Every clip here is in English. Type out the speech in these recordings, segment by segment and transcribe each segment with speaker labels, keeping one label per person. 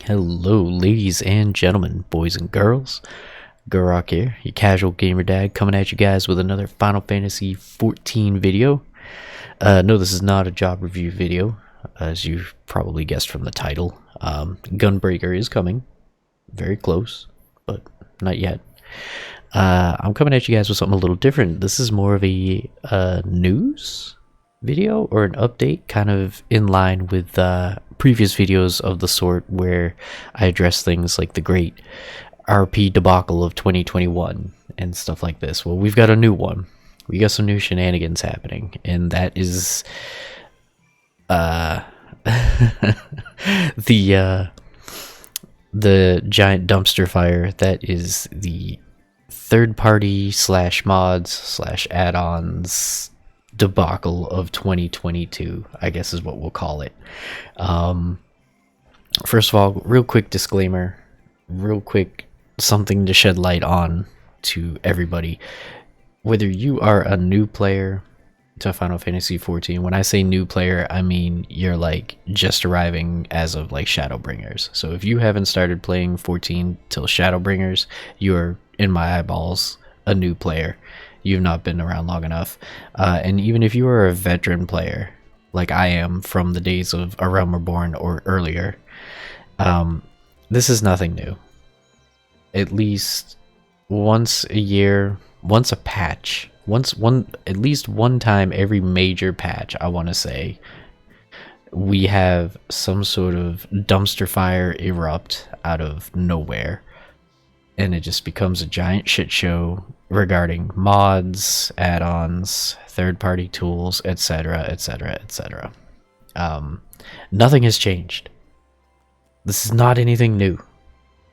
Speaker 1: Hello, ladies and gentlemen, boys and girls. Gurok here, your casual gamer dad, coming at you guys with another Final Fantasy XIV video. No, this is not a job review video, as you've probably guessed from the title. Gunbreaker is coming, very close, but not yet. I'm coming at you guys with something a little different. This is more of a news video or an update, kind of in line with previous videos of the sort where I address things like the great RP debacle of 2021 and stuff like this. Well, we've got a new one. We got some new shenanigans happening, and that is the giant dumpster fire that is the third party slash mods slash add-ons debacle of 2022, I guess is what we'll call it. First of all, real quick disclaimer, real quick something to shed light on to everybody. Whether you are a new player to Final Fantasy XIV, when I say new player, I mean you're like just arriving as of like Shadowbringers. So if you haven't started playing 14 till Shadowbringers, you're, in my eyeballs, a new player. You've not been around long enough. And even if you are a veteran player, like I am from the days of A Realm Reborn or earlier, this is nothing new. At least once a year, once a patch, at least one time every major patch, I want to say, we have some sort of dumpster fire erupt out of nowhere. And it just becomes a giant shit show regarding mods, add-ons, third-party tools, etc., etc., etc. Nothing has changed. This is not anything new.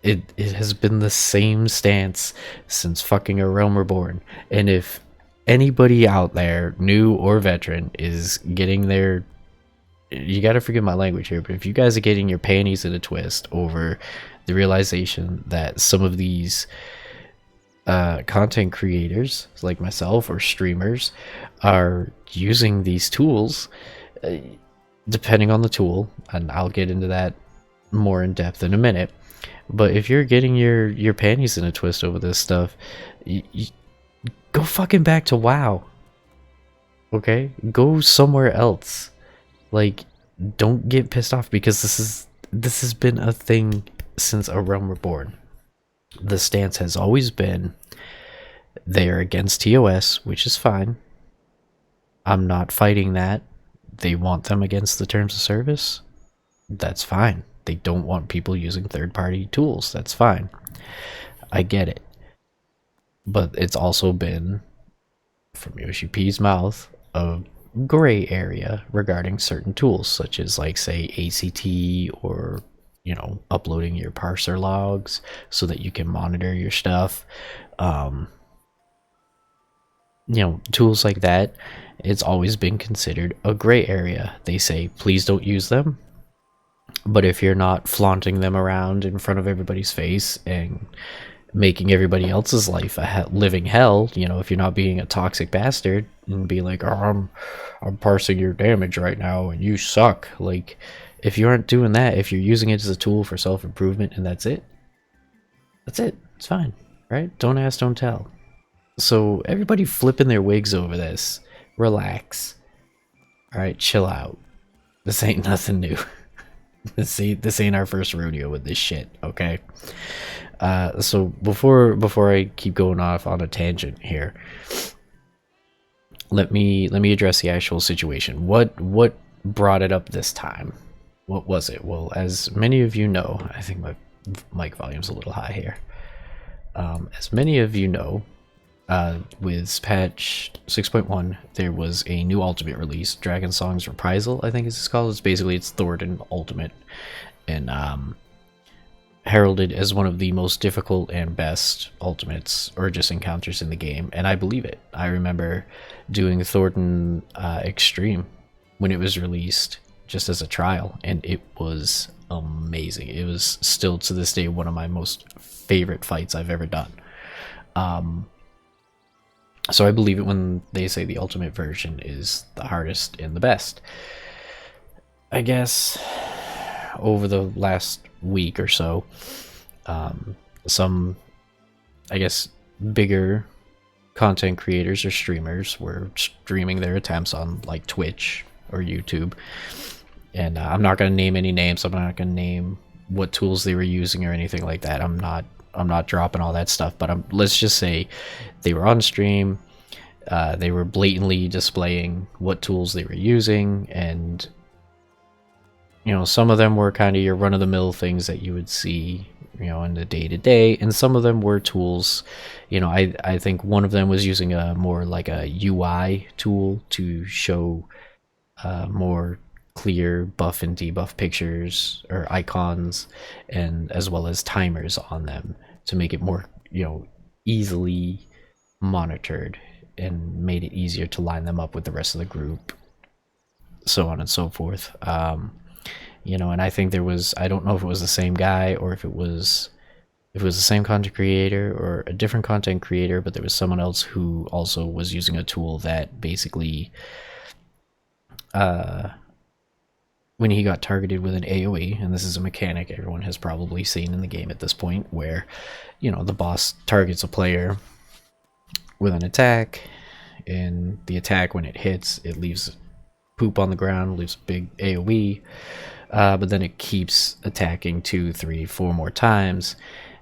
Speaker 1: It has been the same stance since fucking A Realm Reborn. And if anybody out there, new or veteran, is getting their... You gotta forgive my language here, but if you guys are getting your panties in a twist over the realization that some of these content creators like myself or streamers are using these tools, depending on the tool, and I'll get into that more in depth in a minute, but if you're getting your panties in a twist over this stuff, you go fucking back to WoW. Okay, go somewhere else. Like, don't get pissed off, because this has been a thing since A Realm Reborn. The stance has always been they are against TOS, which is fine. I'm not fighting that. They want them against the terms of service. That's fine. They don't want people using third-party tools. That's fine. I get it. But it's also been, from Yoshi P's mouth, a gray area regarding certain tools, such as, like, say, ACT, or, you know, uploading your parser logs so that you can monitor your stuff. You know, tools like that, it's always been considered a gray area. They say, please don't use them. But if you're not flaunting them around in front of everybody's face and making everybody else's life a living hell, you know, if you're not being a toxic bastard and be like, oh, I'm parsing your damage right now and you suck. Like, if you aren't doing that, if you're using it as a tool for self-improvement and that's it, it's fine, right? Don't ask, don't tell. So everybody flipping their wigs over this, relax. All right, chill out. This ain't nothing new. This ain't our first rodeo with this shit, okay? So before I keep going off on a tangent here, let me address the actual situation. What brought it up this time? What was it? Well, as many of you know, I think my mic volume's a little high here. As many of you know, with patch 6.1, there was a new ultimate release, Dragon Song's Reprisal, I think it's called. It's Thornton Ultimate, and heralded as one of the most difficult and best ultimates or just encounters in the game, and I believe it. I remember doing Thornton Extreme when it was released, just as a trial, and it was amazing. It was still to this day one of my most favorite fights I've ever done. So I believe it when they say the ultimate version is the hardest and the best. I guess over the last week or so, some, I guess, bigger content creators or streamers were streaming their attempts on like Twitch or YouTube. And I'm not going to name any names. I'm not going to name what tools they were using or anything like that. I'm not dropping all that stuff, but let's just say they were on stream. They were blatantly displaying what tools they were using, and you know, some of them were kind of your run-of-the-mill things that you would see, you know, in the day-to-day, and some of them were tools. You know, I think one of them was using a more like a UI tool to show more clear buff and debuff pictures or icons, and as well as timers on them to make it more, you know, easily monitored, and made it easier to line them up with the rest of the group, so on and so forth. You know, and I think there was, I don't know if it was the same guy or if it was the same content creator or a different content creator, but there was someone else who also was using a tool that basically when he got targeted with an AoE, and this is a mechanic everyone has probably seen in the game at this point, where, you know, the boss targets a player with an attack, and the attack, when it hits, it leaves poop on the ground, leaves a big AoE, but then it keeps attacking 2, 3, 4 more times,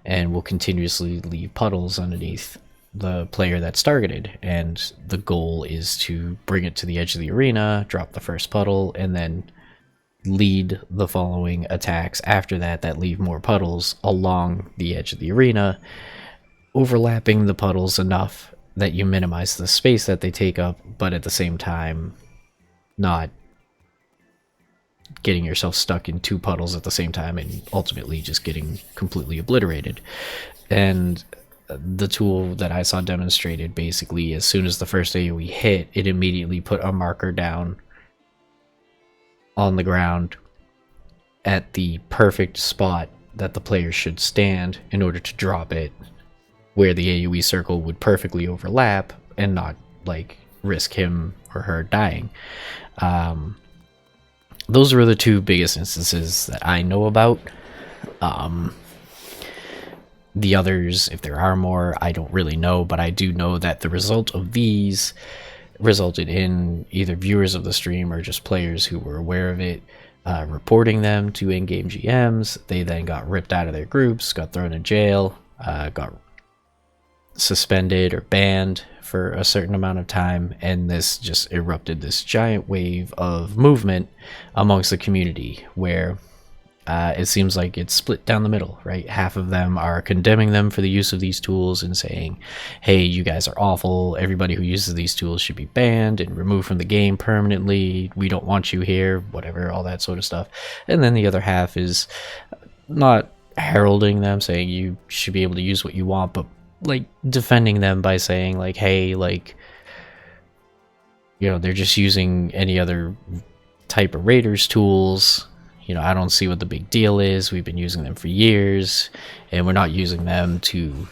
Speaker 1: and will continuously leave puddles underneath the player that's targeted. And the goal is to bring it to the edge of the arena, drop the first puddle, and then lead the following attacks after that that leave more puddles along the edge of the arena, overlapping the puddles enough that you minimize the space that they take up, but at the same time not getting yourself stuck in 2 puddles at the same time and ultimately just getting completely obliterated. And the tool that I saw demonstrated, basically as soon as the first AoE hit, it immediately put a marker down on the ground at the perfect spot that the player should stand in order to drop it, where the AoE circle would perfectly overlap and not like risk him or her dying. Those were the 2 biggest instances that I know about. The others, if there are more, I don't really know, but I do know that the result of these resulted in either viewers of the stream or just players who were aware of it reporting them to in-game GMs. They then got ripped out of their groups, got thrown in jail, got suspended or banned for a certain amount of time, and this just erupted this giant wave of movement amongst the community, where it seems like it's split down the middle, right? Half of them are condemning them for the use of these tools and saying, hey, you guys are awful, everybody who uses these tools should be banned and removed from the game permanently, we don't want you here, whatever, all that sort of stuff. And then the other half is not heralding them, saying you should be able to use what you want, but like defending them by saying like, hey, like, you know, they're just using any other type of raiders tools. You know, I don't see what the big deal is. We've been using them for years, and we're not using them to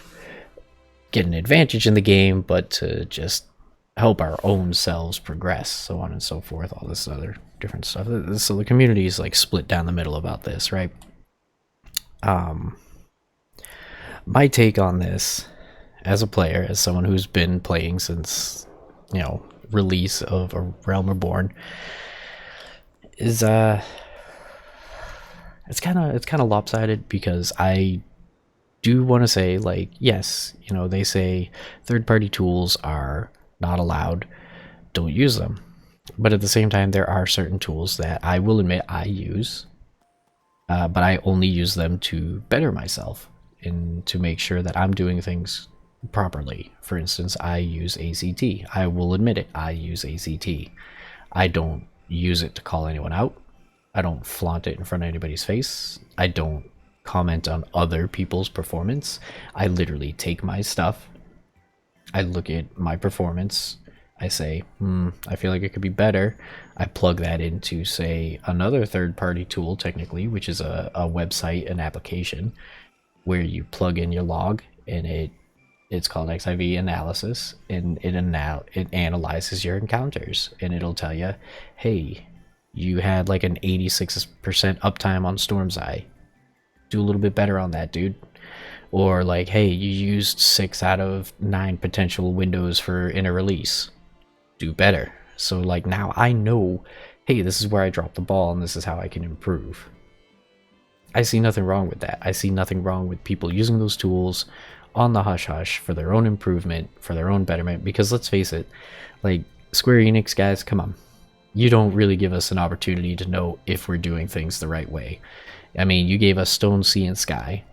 Speaker 1: get an advantage in the game, but to just help our own selves progress, so on and so forth, all this other different stuff. So the community is like split down the middle about this, right? My take on this, as a player, as someone who's been playing since, you know, release of A Realm Reborn, is it's kind of lopsided, because I do want to say, like, yes, you know, they say third-party tools are not allowed, don't use them, but at the same time there are certain tools that I will admit I use, but I only use them to better myself and to make sure that I'm doing things properly. For instance, I use ACT. I will admit it, I use ACT. I don't use it to call anyone out. I don't flaunt it in front of anybody's face. I don't comment on other people's performance. I literally take my stuff, I look at my performance, I say, I feel like it could be better. I plug that into, say, another third-party tool, technically, which is a website, an application, where you plug in your log, and it's called Xiv Analysis, and it analyzes your encounters, and it'll tell you, hey, You had like an 86% uptime on Storm's Eye. Do a little bit better on that, dude. Or like, hey, you used 6 out of 9 potential windows for inner release. Do better. So like now I know, hey, this is where I dropped the ball and this is how I can improve. I see nothing wrong with that. I see nothing wrong with people using those tools on the hush hush for their own improvement, for their own betterment, because let's face it, like Square Enix guys, come on. You don't really give us an opportunity to know if we're doing things the right way. I mean, you gave us Stone, Sea, and Sky.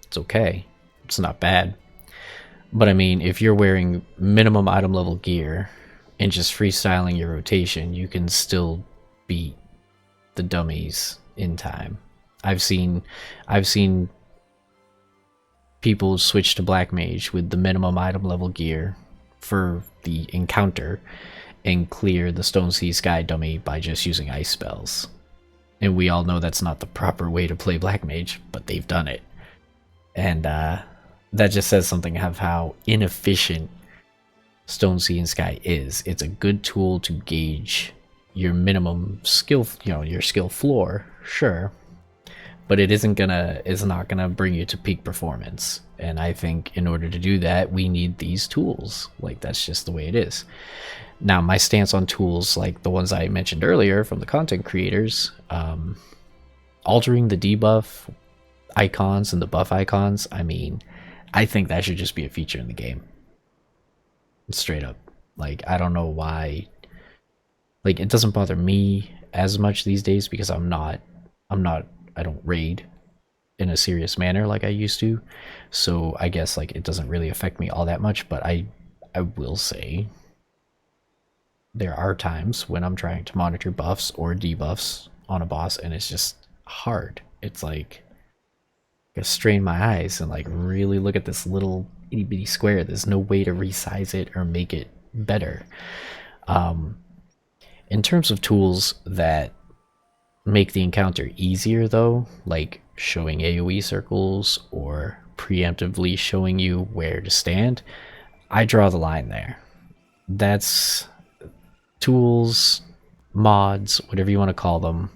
Speaker 1: It's okay. It's not bad. But I mean, if you're wearing minimum item level gear and just freestyling your rotation, you can still beat the dummies in time. I've seen people switch to Black Mage with the minimum item level gear for the encounter and clear the Stone, Sea, Sky dummy by just using ice spells. And we all know that's not the proper way to play Black Mage, but they've done it. And that just says something of how inefficient Stone, Sea, and Sky is. It's a good tool to gauge your minimum skill, your skill floor, sure, but it's not gonna bring you to peak performance. And I think in order to do that, we need these tools. Like, that's just the way it is. Now, my stance on tools like the ones I mentioned earlier from the content creators, altering the debuff icons and the buff icons, I mean, I think that should just be a feature in the game. Straight up. Like, I don't know why. Like, it doesn't bother me as much these days because I don't raid in a serious manner like I used to. So I guess like it doesn't really affect me all that much, but I will say there are times when I'm trying to monitor buffs or debuffs on a boss and it's just hard. It's like I gotta strain my eyes and like really look at this little itty bitty square. There's no way to resize it or make it better. In terms of tools that make the encounter easier though, like showing AoE circles or preemptively showing you where to stand, I draw the line there. That's tools, mods, whatever you want to call them.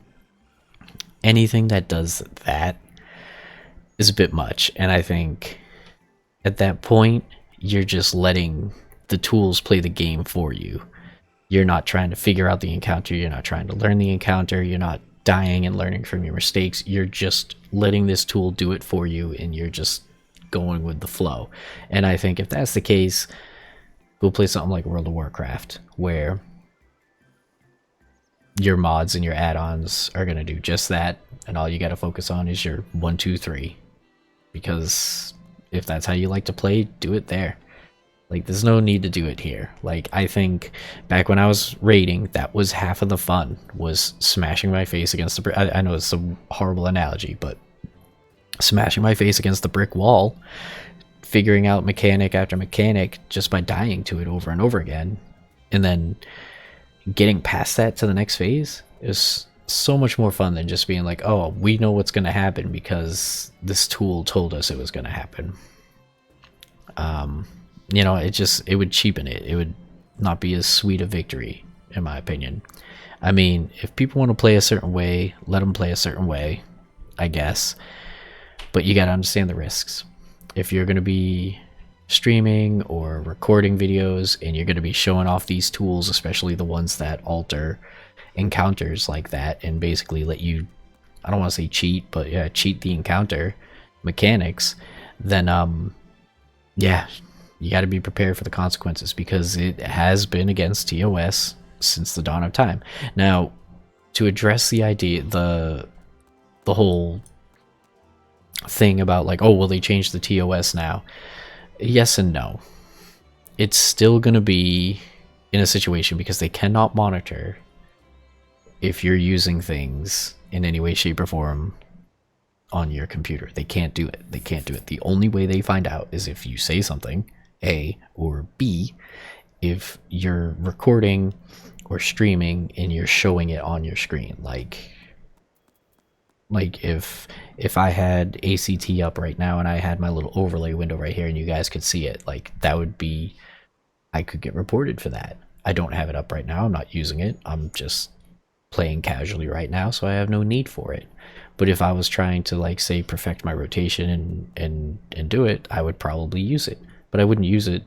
Speaker 1: Anything that does that is a bit much, and I think at that point you're just letting the tools play the game for you. You're not trying to figure out the encounter, you're not trying to learn the encounter, you're not dying and learning from your mistakes, you're just letting this tool do it for you and you're just going with the flow. And I think if that's the case, go play something like World of Warcraft, where your mods and your add-ons are going to do just that, and all you got to focus on is your 1, 2, 3. Because if that's how you like to play, do it there. Like, there's no need to do it here. Like, I think back when I was raiding, that was half of the fun, was smashing my face against the brick. I know it's a horrible analogy, but smashing my face against the brick wall, figuring out mechanic after mechanic just by dying to it over and over again, and then getting past that to the next phase is so much more fun than just being like, oh, we know what's going to happen because this tool told us it was going to happen. It would cheapen it. It would not be as sweet a victory, in my opinion. I mean, if people want to play a certain way, let them play a certain way, I guess. But you got to understand the risks. If you're going to be streaming or recording videos and you're going to be showing off these tools, especially the ones that alter encounters like that and basically let you, I don't want to say cheat, but yeah, cheat the encounter mechanics, then yeah, you got to be prepared for the consequences, because it has been against TOS since the dawn of time. Now, to address the idea, the whole thing about like, oh, will they change the TOS now? Yes and no. It's still going to be in a situation because they cannot monitor if you're using things in any way, shape, or form on your computer. They can't do it. They can't do it. The only way they find out is if you say something, A, or B, if you're recording or streaming and you're showing it on your screen. Like if I had ACT up right now and I had my little overlay window right here and you guys could see it, like that would be, I could get reported for that. I don't have it up right now. I'm not using it. I'm just playing casually right now, so I have no need for it. But if I was trying to, like, say, perfect my rotation and do it, I would probably use it. But I wouldn't use it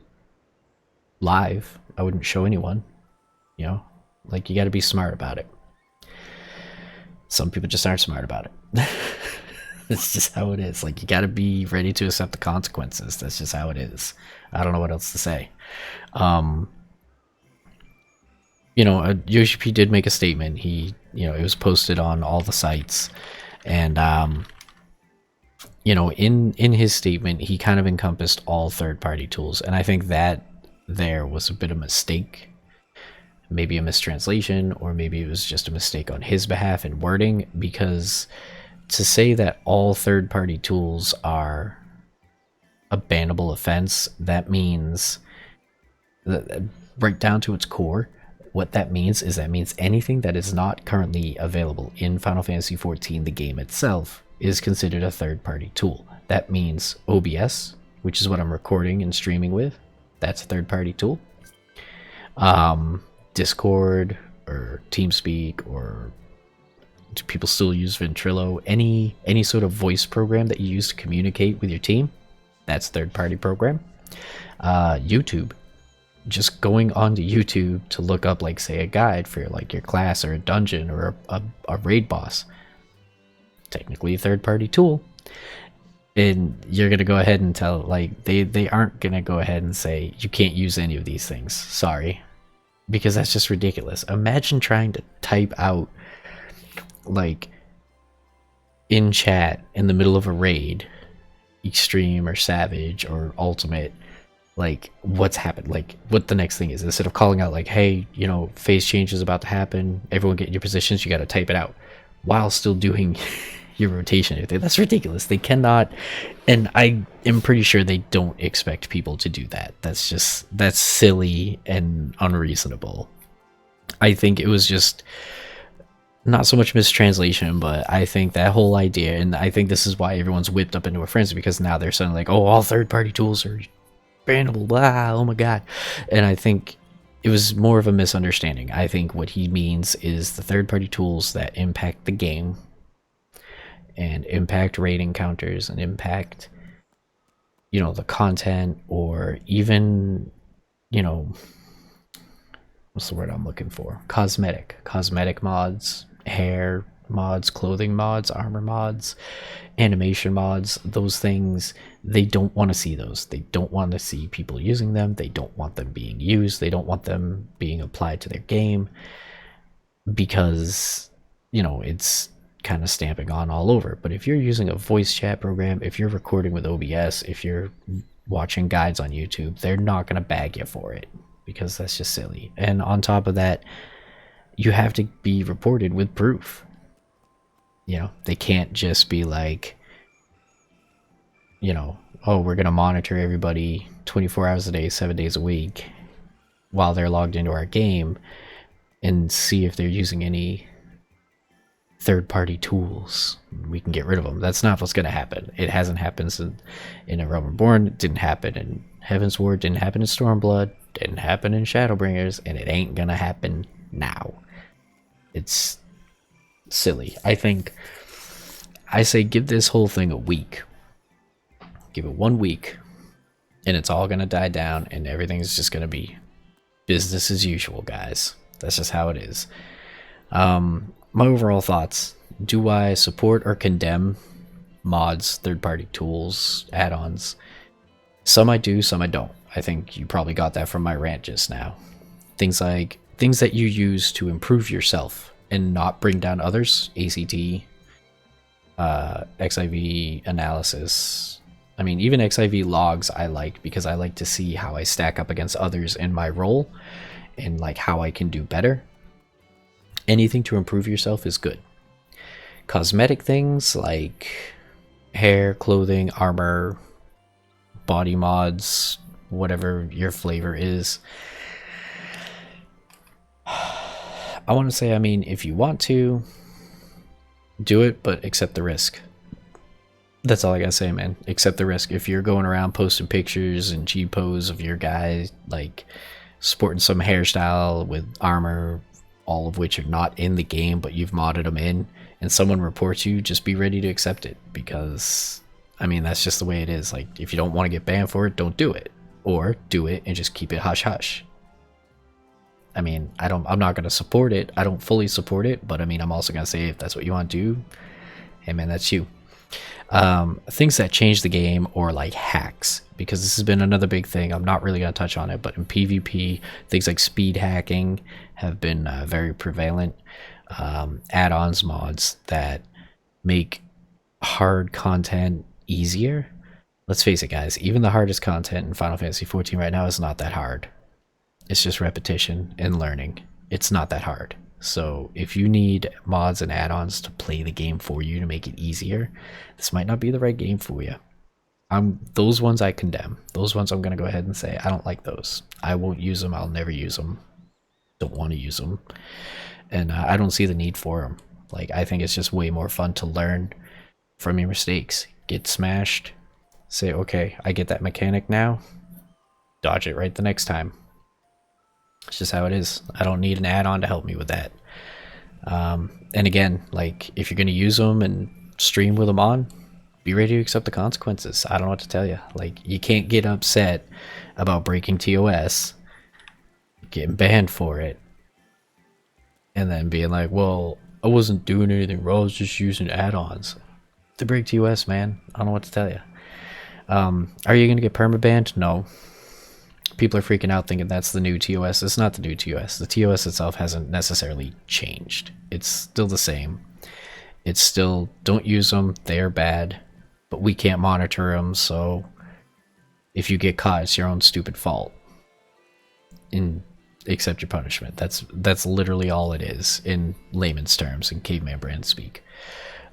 Speaker 1: live. I wouldn't show anyone, you know? Like, you got to be smart about it. Some people just aren't smart about it. It's just how it is. Like, you got to be ready to accept the consequences. That's just how it is. I don't know what else to say. You know, Yoshi P did make a statement. He, you know, it was posted on all the sites, and you know, in his statement, he kind of encompassed all third-party tools, and I think that there was a bit of a mistake, maybe a mistranslation, or maybe it was just a mistake on his behalf in wording, because to say that all third-party tools are a bannable offense, that means that, right down to its core, what that means is that means anything that is not currently available in Final Fantasy XIV, the game itself, is considered a third-party tool. That means OBS, which is what I'm recording and streaming with, that's a third-party tool. Discord or TeamSpeak, or do people still use Ventrilo? Any sort of voice program that you use to communicate with your team, that's third-party program. YouTube, just going onto YouTube to look up, like, say, a guide for like your class or a dungeon or a raid boss, technically a third-party tool. And you're gonna go ahead and tell, like, they aren't gonna go ahead and say you can't use any of these things, sorry, because that's just ridiculous. Imagine trying to type out, like, in chat in the middle of a raid, extreme or savage or ultimate, like, what's happened, like, what the next thing is, instead of calling out, like, hey, you know, phase change is about to happen, everyone get in your positions, you got to type it out while still doing your rotation. That's ridiculous. They cannot, and I am pretty sure they don't expect people to do that. That's silly and unreasonable. I think it was just not so much mistranslation, but I think that whole idea, and I think this is why everyone's whipped up into a frenzy, because now they're suddenly like, oh, all third-party tools are bannable, blah, oh my god. And I think it was more of a misunderstanding. I think what he means is the third-party tools that impact the game and impact raid encounters and impact, you know, the content, or even, you know, what's the word I'm looking for? Cosmetic mods, hair mods, clothing mods, armor mods, animation mods, those things, they don't want to see those. They don't want to see people using them. They don't want them being used. They don't want them being applied to their game, because, you know, it's kind of stamping on all over. But if you're using a voice chat program, if you're recording with OBS, if you're watching guides on YouTube, they're not going to bag you for it, because that's just silly. And on top of that, you have to be reported with proof. You know, they can't just be like, you know, oh, we're going to monitor everybody 24 hours a day, 7 days a week while they're logged into our game, and see if they're using any third-party tools. We can get rid of them. That's not what's going to happen. It hasn't happened in A Realm Reborn. It didn't happen in Heaven's Ward. Didn't happen in Stormblood. Didn't happen in Shadowbringers. And it ain't going to happen now. It's silly. I say give this whole thing a week. Give it 1 week, and it's all going to die down, and everything's just going to be business as usual, guys. That's just how it is. My overall thoughts: do I support or condemn mods, third-party tools, add-ons? Some I do, some I don't. I think you probably got that from my rant just now. Things that you use to improve yourself and not bring down others. ACT, XIV analysis. I mean, even XIV logs I like, because I like to see how I stack up against others in my role, and like how I can do better. Anything to improve yourself is good. Cosmetic things like hair, clothing, armor, body mods, whatever your flavor is, I want to say, I mean, if you want to, do it, but accept the risk. That's all I gotta say, man. Accept the risk. If you're going around posting pictures and G-pose of your guy, like, sporting some hairstyle with armor, all of which are not in the game, but you've modded them in, and someone reports you, just be ready to accept it, because I mean, that's just the way it is. Like, if you don't want to get banned for it, don't do it, or do it and just keep it hush hush. I mean, I'm not going to support it. I don't fully support it, but I mean, I'm also going to say, if that's what you want to do, hey man, that's you. Things that change the game, or like hacks, because this has been another big thing. I'm not really going to touch on it, but in PvP, things like speed hacking have been very prevalent. Add-ons, mods that make hard content easier. Let's face it, guys, even the hardest content in Final Fantasy XIV right now is not that hard. It's just repetition and learning. It's not that hard. So if you need mods and add-ons to play the game for you to make it easier, this might not be the right game for you. Those ones I condemn. Those ones I'm going to go ahead and say I don't like those. I won't use them. I'll never use them. Don't want to use them. And I don't see the need for them. Like, I think it's just way more fun to learn from your mistakes. Get smashed. Say, okay, I get that mechanic now. Dodge it right the next time. It's just how it is. I don't need an add-on to help me with that. And again, like, if you're going to use them and stream with them on, be ready to accept the consequences. I don't know what to tell you. Like, you can't get upset about breaking TOS, getting banned for it, and then being like, well, I wasn't doing anything wrong, I was just using add-ons. To break TOS, man, I don't know what to tell you. Are you going to get permabanned? No. People are freaking out thinking that's the new TOS. It's not the new TOS. The TOS itself hasn't necessarily changed. It's still the same. It's still, don't use them, they're bad, but we can't monitor them, so if you get caught, it's your own stupid fault. And accept your punishment. That's literally all it is in layman's terms, in caveman brand speak.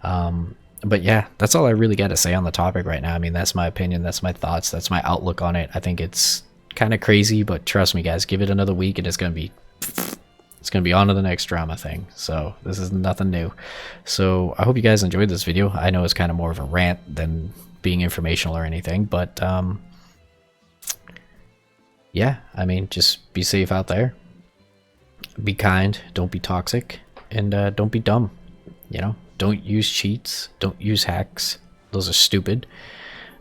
Speaker 1: But yeah, that's all I really got to say on the topic right now. I mean, that's my opinion, that's my thoughts, that's my outlook on it. I think it's kind of crazy, but trust me guys, give it another week and it's gonna be on to the next drama thing. So this is nothing new. So I hope you guys enjoyed this video. I know it's kind of more of a rant than being informational or anything, but yeah, I mean, just be safe out there, be kind, don't be toxic, and don't be dumb. You know, don't use cheats, don't use hacks, those are stupid.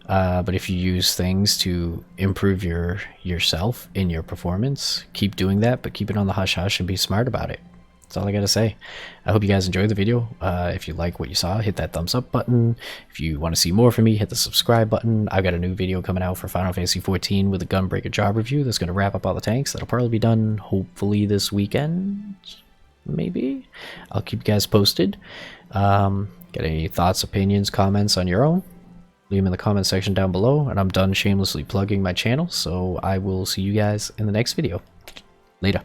Speaker 1: But if you use things to improve yourself in your performance, keep doing that, but keep it on the hush hush and be smart about it. That's all I gotta say. I hope you guys enjoyed the video. If you like what you saw, hit that thumbs up button. If you want to see more from me, hit the subscribe button. I've got a new video coming out for Final Fantasy XIV with a Gunbreaker job review that's going to wrap up all the tanks. That'll probably be done hopefully this weekend, maybe. I'll keep you guys posted. Got any thoughts, opinions, comments on your own? Leave them in the comment section down below, and I'm done shamelessly plugging my channel, so I will see you guys in the next video. Later.